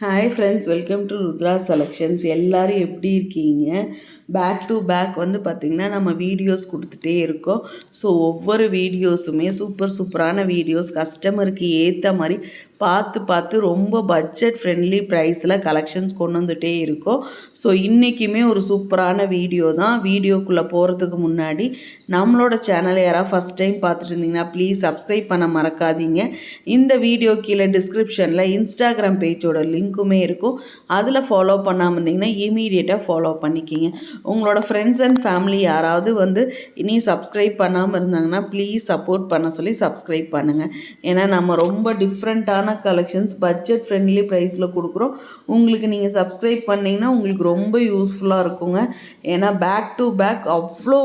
Hi friends, welcome to Rudra selections. எல்லோரும் எப்படி இருக்கீங்க? பேக் டு பேக் வந்து பார்த்திங்கன்னா நம்ம வீடியோஸ் கொடுத்துட்டே இருக்கோம். ஸோ ஒவ்வொரு வீடியோஸுமே சூப்பரான வீடியோஸ், கஸ்டமருக்கு ஏற்ற மாதிரி பார்த்து ரொம்ப பட்ஜெட் ஃப்ரெண்ட்லி ப்ரைஸில் கலெக்ஷன்ஸ் கொண்டு வந்துகிட்டே இருக்கோம். ஸோ இன்றைக்குமே ஒரு சூப்பரான வீடியோ தான். வீடியோக்குள்ளே போகிறதுக்கு முன்னாடி நம்மளோட சேனலை யாராவது ஃபஸ்ட் டைம் பார்த்துட்டு இருந்தீங்கன்னா ப்ளீஸ் சப்ஸ்கிரைப் பண்ண மறக்காதீங்க. இந்த வீடியோ கீழே டிஸ்கிரிப்ஷனில் இன்ஸ்டாகிராம் பேஜோட லிங்க்குமே இருக்கும். அதில் ஃபாலோ பண்ணாமல் இருந்தீங்கன்னா இமீடியட்டாக ஃபாலோ பண்ணிக்கிங்க. உங்களோட ஃப்ரெண்ட்ஸ் அண்ட் ஃபேமிலி யாராவது வந்து இனி சப்ஸ்கிரைப் பண்ணாமல் இருந்தாங்கன்னா ப்ளீஸ் சப்போர்ட் பண்ண சொல்லி சப்ஸ்கிரைப் பண்ணுங்கள். ஏன்னா நம்ம ரொம்ப டிஃப்ரெண்ட்டான கலெக்ஷன்ஸ் பட்ஜெட் ஃப்ரெண்ட்லி ப்ரைஸில் கொடுக்குறோம். உங்களுக்கு நீங்கள் சப்ஸ்கிரைப் பண்ணிங்கன்னா உங்களுக்கு ரொம்ப யூஸ்ஃபுல்லாக இருக்குங்க. ஏன்னா பேக் டு பேக் அவ்வளோ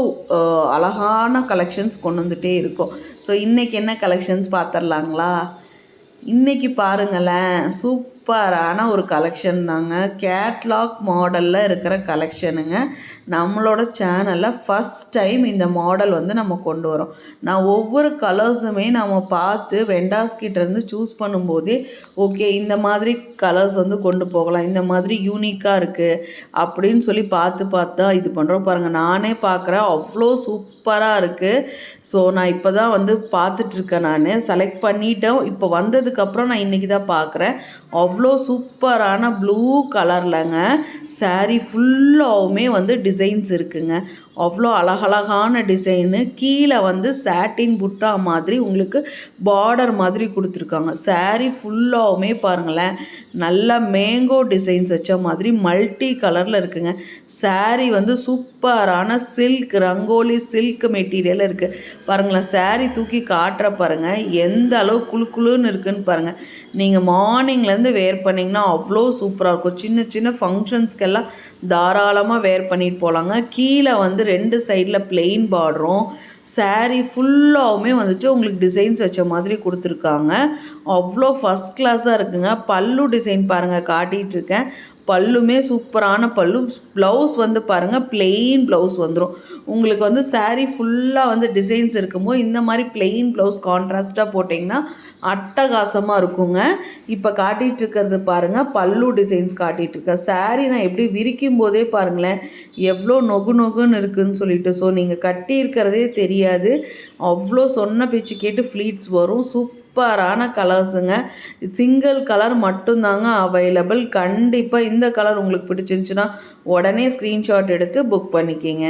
அழகான கலெக்ஷன்ஸ் கொண்டு வந்துகிட்டே இருக்கும். ஸோ இன்றைக்கி என்ன கலெக்ஷன்ஸ் பார்த்துடலாங்களா? இன்றைக்கி பாருங்களேன், சூப்பரான ஒரு கலெக்ஷன் தாங்க. கேட்லாக் மாடலில் இருக்கிற கலெக்ஷனுங்க. நம்மளோட சேனலில் ஃபஸ்ட் டைம் இந்த மாடல் வந்து நம்ம கொண்டு வரோம். நான் ஒவ்வொரு கலர்ஸுமே நம்ம பார்த்து வெண்டாஸ்கிட்டேருந்து சூஸ் பண்ணும்போதே ஓகே இந்த மாதிரி கலர்ஸ் வந்து கொண்டு போகலாம், இந்த மாதிரி யூனிக்காக இருக்குது அப்படின்னு சொல்லி பார்த்து தான் இது பண்ணுறோம். பாருங்கள், நானே பார்க்குறேன், அவ்வளோ சூப்பராக இருக்குது. ஸோ நான் இப்போ தான் வந்து பார்த்துட்ருக்கேன். நான் செலக்ட் பண்ணிட்டேன். இப்போ வந்ததுக்கப்புறம் நான் இன்றைக்கி தான் பார்க்குறேன். அவ்வளோ சூப்பரான ப்ளூ கலர்லங்க சாரீ ஃபுல்லாகவுமே வந்து டிசைன்ஸ் இருக்குங்க. அவ்வளோ அழகழகான டிசைனு. கீழே வந்து சாட்டின் புட்டா மாதிரி உங்களுக்கு பார்டர் மாதிரி கொடுத்துருக்காங்க. சாரீ ஃபுல்லாகவுமே பாருங்களேன், நல்லா மேங்கோ டிசைன்ஸ் வச்ச மாதிரி மல்டி கலரில் இருக்குங்க. சாரீ வந்து சூப்பரான சில்க், ரங்கோலி சில்க் மெட்டீரியல் இருக்குது. பாருங்களேன், சாரீ தூக்கி காட்டுற பாருங்கள் எந்த அளவு குளுன்னு இருக்குதுன்னு பாருங்கள். நீங்கள் மார்னிங்லேருந்து வேர் பண்ணிங்கன்னா அவ்வளோ சூப்பராக இருக்கும். சின்ன ஃபங்க்ஷன்ஸ்க்கெல்லாம் தாராளமாக வேர் பண்ணிட்டு போகலாங்க. கீழே வந்து 2 சைடில் பிளெயின் பார்டரும் சாரீ ஃபுல்லாகவுமே வந்துட்டு உங்களுக்கு டிசைன்ஸ் வச்ச மாதிரி கொடுத்துருக்காங்க. அவ்வளோ ஃபஸ்ட் கிளாஸாக இருக்குங்க. பல்லு டிசைன் பாருங்கள், காட்டிகிட்ருக்கேன். பல்லுமே சூப்பரான பல்லு. ப்ளவுஸ் வந்து பாருங்கள், பிளெயின் ப்ளவுஸ் வந்துடும். உங்களுக்கு வந்து சாரீ ஃபுல்லாக வந்து டிசைன்ஸ் இருக்கும்போது இந்த மாதிரி பிளெயின் ப்ளவுஸ் கான்ட்ராஸ்ட்டாக போட்டிங்கன்னா அட்டகாசமாக இருக்குங்க. இப்போ காட்டிகிட்ருக்கிறது பாருங்கள், பல்லு டிசைன்ஸ் காட்டிகிட்ருக்கேன். சாரீ நான் எப்படி விரிக்கும் போதே பாருங்களேன் எவ்வளோ நொகுன்னு இருக்குதுன்னு சொல்லிட்டு. ஸோ நீங்கள் கட்டியிருக்கிறதே தெரியாது. அவ்வளோ சொன்ன பேச்சு கேட்டு ஃப்ளீட்ஸ் வரும். சூப்பரான கலர்ஸுங்க. சிங்கிள் கலர் மட்டும்தாங்க அவைலபிள். கண்டிப்பாக இந்த கலர் உங்களுக்கு பிடிச்சிருந்துச்சுன்னா உடனே ஸ்க்ரீன்ஷாட் எடுத்து புக் பண்ணிக்கிங்க.